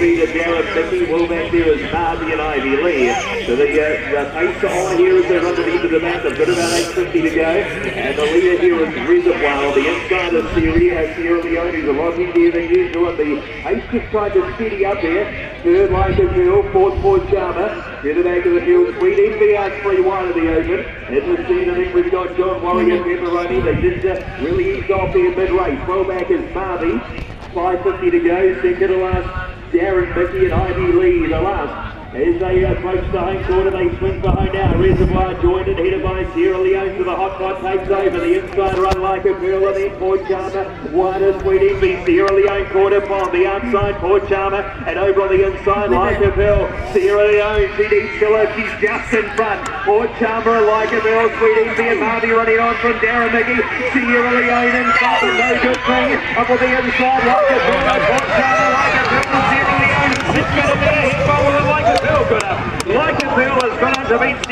Darren Mickey, well back there is Marty and Ivy Lee. So the pace on here as they're underneath the map. They've got about 8:50 to go. And the leader here is Reservoir. On the inside of Sierra Leone, who's a lot easier than usual. And the pace just tried to steady up there. Third like a girl, fourth Port Charmer. To the back of the field, Sweet Envy out 3-1 of the open. In the scene, I think we've got John Warrior and Pepperoni. They just really eased off there mid-race. Well back is Marty. 5:50 to go. Second to last, Darren Mickey and Ivy Lee, the last. As they approach the home quarter, they swing behind now. Reservoir joined and headed by Sierra Leone to the hot pot, takes over. The inside run like a girl and then Port Charmer. One is Sweet Envy. Sierra Leone quarter bomb. The outside Port Charmer and over on the inside like a girl. Sierra Leone, she needs Killer. She's just in front. Port Charmer like a girl. Sweet Envy and Marty running on from Darren Mickey. Sierra Leone in front. No good thing. Up on the inside like a girl. Port Charmer like a girl. Sierra Leone 6 minutes there. He's following like a girl. Good up. Like a girl has gone on to beat Sierra